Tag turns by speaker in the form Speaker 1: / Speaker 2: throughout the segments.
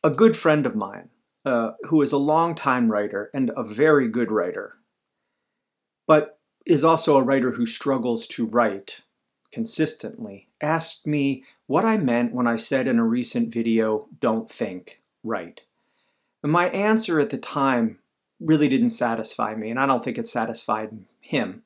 Speaker 1: A good friend of mine, who is a longtime writer and a very good writer, but is also a writer who struggles to write consistently, asked me what I meant when I said in a recent video, "Don't think, write." And my answer at the time really didn't satisfy me, and I don't think it satisfied him.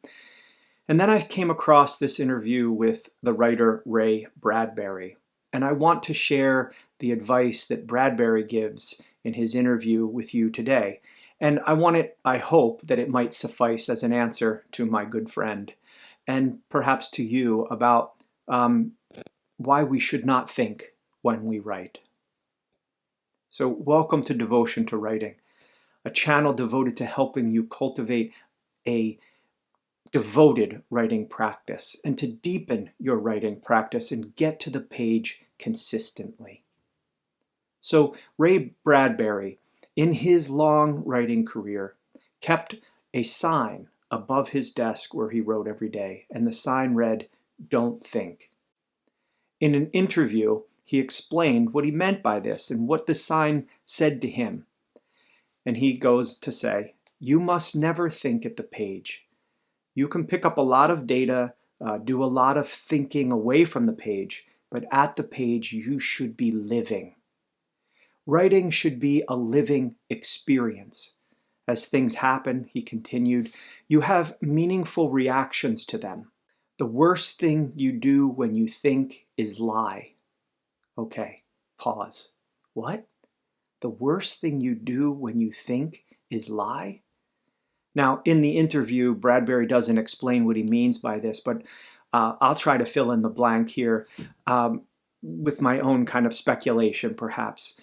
Speaker 1: And then I came across this interview with the writer Ray Bradbury, and I want to share the advice that Bradbury gives in his interview with you today. And I hope that it might suffice as an answer to my good friend, and perhaps to you about why we should not think when we write. So welcome to Devotion to Writing, a channel devoted to helping you cultivate a devoted writing practice and to deepen your writing practice and get to the page consistently. So Ray Bradbury, in his long writing career, kept a sign above his desk where he wrote every day, and the sign read, "Don't think." In an interview, he explained what he meant by this and what the sign said to him. And he goes to say, "You must never think at the page. You can pick up a lot of data, do a lot of thinking away from the page, but at the page you should be living." Writing should be a living experience. As things happen, he continued, you have meaningful reactions to them. The worst thing you do when you think is lie. Okay, pause. What? The worst thing you do when you think is lie? Now, in the interview, Bradbury doesn't explain what he means by this, but I'll try to fill in the blank here with my own kind of speculation, perhaps.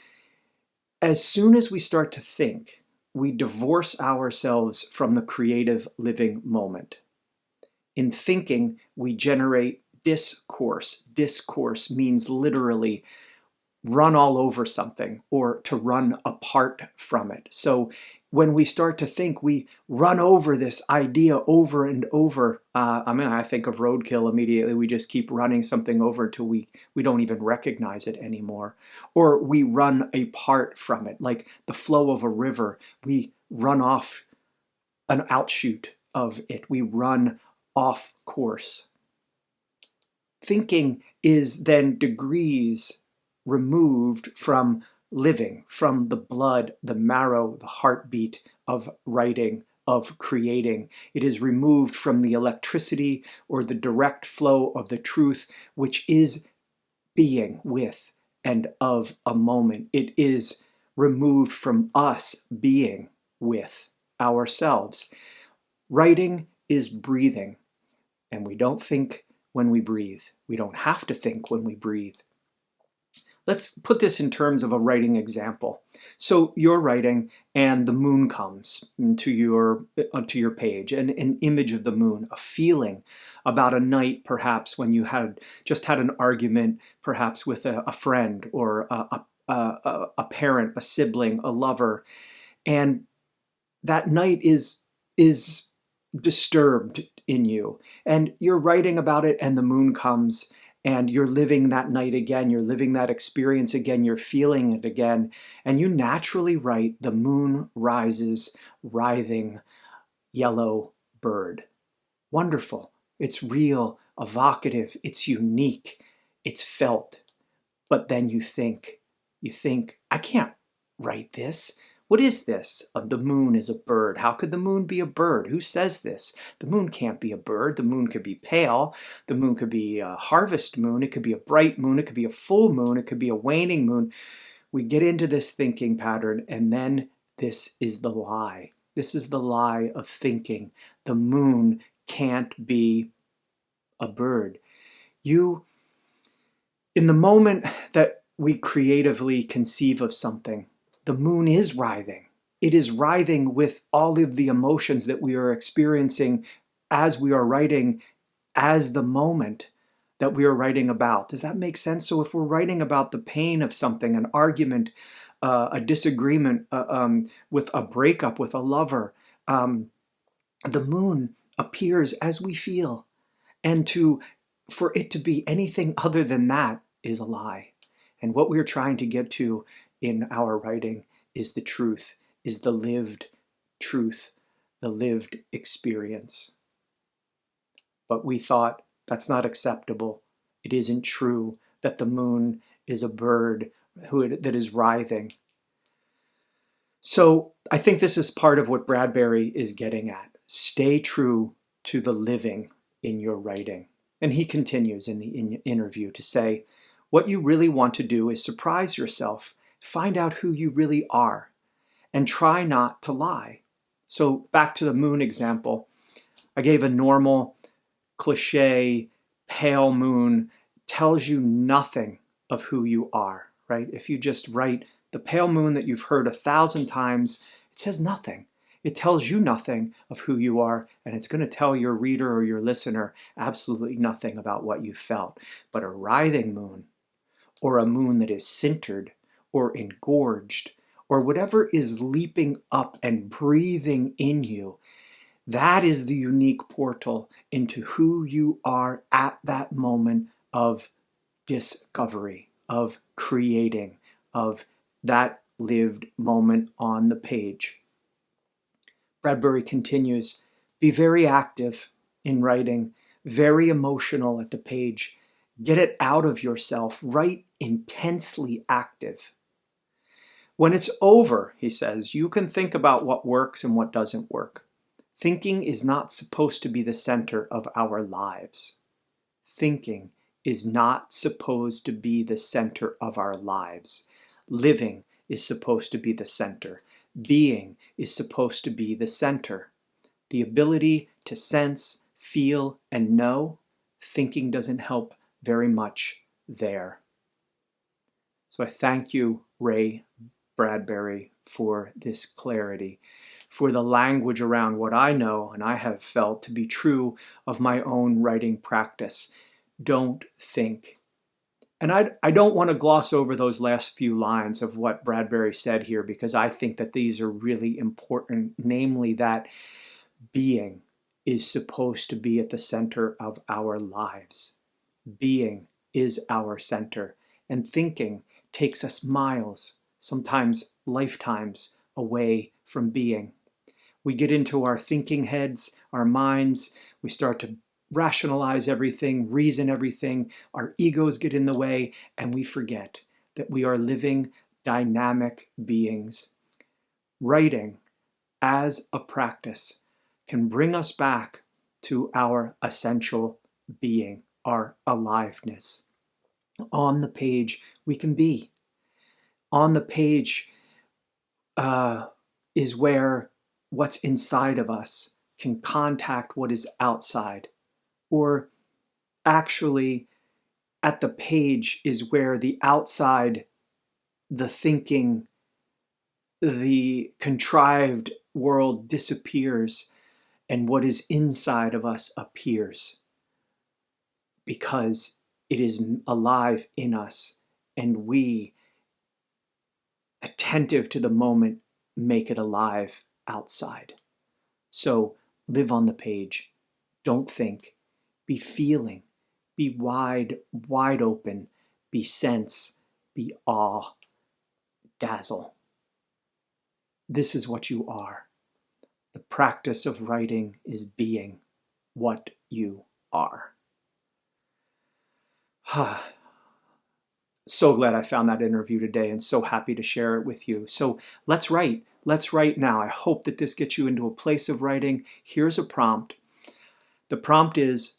Speaker 1: As soon as we start to think, we divorce ourselves from the creative living moment. In thinking, we generate discourse. Discourse means literally run all over something or to run apart from it. So when we start to think, we run over this idea over and over. I think of roadkill immediately. We just keep running something over until we don't even recognize it anymore. Or we run apart from it, like the flow of a river. We run off an outshoot of it. We run off course. Thinking is then degrees removed from living, from the blood, the marrow, the heartbeat of writing, of creating. It is removed from the electricity or the direct flow of the truth, which is being with and of a moment. It is removed from us being with ourselves. Writing is breathing, and we don't think when we breathe. We don't have to think when we breathe. Let's put this in terms of a writing example. So you're writing and the moon comes to your page, and an image of the moon, a feeling about a night perhaps when you had just had an argument perhaps with a friend or a parent, a sibling, a lover, and that night is disturbed in you, and you're writing about it, and the moon comes, and you're living that night again, you're living that experience again, you're feeling it again, and you naturally write, "The moon rises, writhing, yellow bird." Wonderful. It's real, evocative, it's unique, it's felt. But then you think, I can't write this. What is this? The moon is a bird. How could the moon be a bird? Who says this? The moon can't be a bird. The moon could be pale. The moon could be a harvest moon. It could be a bright moon. It could be a full moon. It could be a waning moon. We get into this thinking pattern, and then this is the lie. This is the lie of thinking. The moon can't be a bird. In the moment that we creatively conceive of something, the moon is writhing. It is writhing with all of the emotions that we are experiencing as we are writing, as the moment that we are writing about. Does that make sense? So if we're writing about the pain of something, an argument, a disagreement with a breakup with a lover, the moon appears as we feel. And for it to be anything other than that is a lie. And what we're trying to get to in our writing is the truth, is the lived truth, the lived experience. But we thought that's not acceptable. It isn't true that the moon is a bird that is writhing. So I think this is part of what Bradbury is getting at. Stay true to the living in your writing. And he continues in the interview to say, what you really want to do is surprise yourself, find out who you really are, and try not to lie. So back to the moon example, I gave a normal, cliche, pale moon tells you nothing of who you are, right? If you just write the pale moon that you've heard 1,000 times, it says nothing. It tells you nothing of who you are, and it's going to tell your reader or your listener absolutely nothing about what you felt. But a writhing moon, or a moon that is sintered or engorged, or whatever is leaping up and breathing in you, that is the unique portal into who you are at that moment of discovery, of creating, of that lived moment on the page. Bradbury continues, be very active in writing, very emotional at the page. Get it out of yourself, write intensely active. When it's over, he says, you can think about what works and what doesn't work. Thinking is not supposed to be the center of our lives. Thinking is not supposed to be the center of our lives. Living is supposed to be the center. Being is supposed to be the center. The ability to sense, feel, and know, thinking doesn't help very much there. So I thank you, Ray Bradbury, for this clarity, for the language around what I know and I have felt to be true of my own writing practice. Don't think. And I don't want to gloss over those last few lines of what Bradbury said here, because I think that these are really important, namely that being is supposed to be at the center of our lives. Being is our center, and thinking takes us miles, sometimes lifetimes, away from being. We get into our thinking heads, our minds, we start to rationalize everything, reason everything, our egos get in the way, and we forget that we are living, dynamic beings. Writing as a practice can bring us back to our essential being, our aliveness. On the page, we can be. On the page is where what's inside of us can contact what is outside. Or actually, at the page is where the outside, the thinking, the contrived world disappears and what is inside of us appears, because it is alive in us and we, attentive to the moment, make it alive outside. So live on the page. Don't think. Be feeling. Be wide open. Be sense. Be awe. Dazzle. This is what you are. The practice of writing is being what you are. So glad I found that interview today and so happy to share it with you. So let's write. Let's write now. I hope that this gets you into a place of writing. Here's a prompt. The prompt is,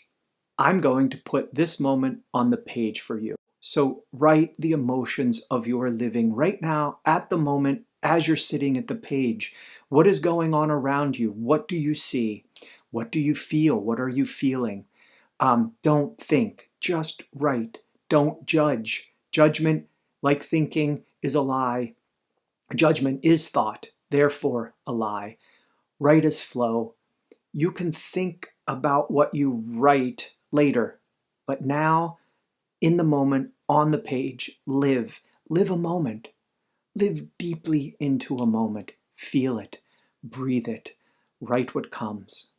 Speaker 1: I'm going to put this moment on the page for you. So write the emotions of your living right now, at the moment, as you're sitting at the page. What is going on around you? What do you see? What do you feel? What are you feeling? Don't think, just write. Don't judge. Judgment, like thinking, is a lie. Judgment is thought, therefore a lie. Write as flow. You can think about what you write later, but now, in the moment, on the page, live. Live a moment. Live deeply into a moment. Feel it. Breathe it. Write what comes.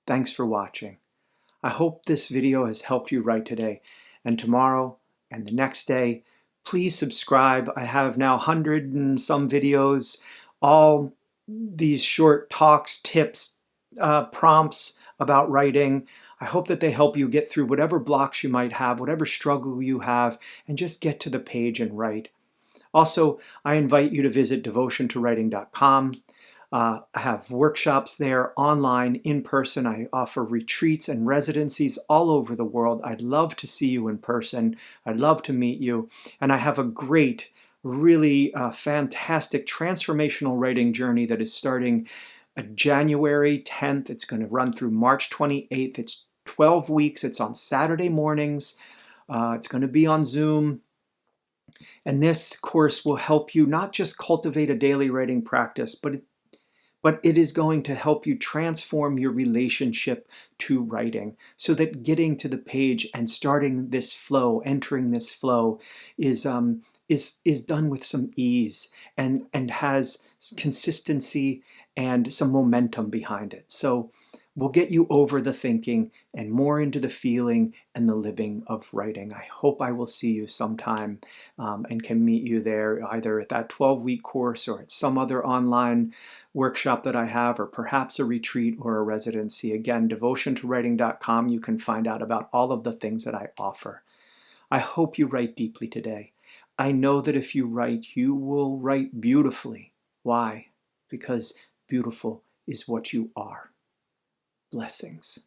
Speaker 1: Thanks for watching. I hope this video has helped you write today, and tomorrow and the next day, please subscribe. I have now 100 and some videos, all these short talks, tips, prompts about writing. I hope that they help you get through whatever blocks you might have, whatever struggle you have, and just get to the page and write. Also, I invite you to visit devotiontowriting.com. I have workshops there, online, in person. I offer retreats and residencies all over the world. I'd love to see you in person. I'd love to meet you. And I have a great, really fantastic transformational writing journey that is starting January 10th. It's going to run through March 28th. It's 12 weeks. It's on Saturday mornings. It's going to be on Zoom. And this course will help you not just cultivate a daily writing practice, but it is going to help you transform your relationship to writing so that getting to the page and starting this flow, entering this flow is done with some ease and has consistency and some momentum behind it. So we'll get you over the thinking and more into the feeling and the living of writing. I hope I will see you sometime and can meet you there, either at that 12-week course or at some other online workshop that I have, or perhaps a retreat or a residency. Again, devotiontowriting.com. You can find out about all of the things that I offer. I hope you write deeply today. I know that if you write, you will write beautifully. Why? Because beautiful is what you are. Blessings.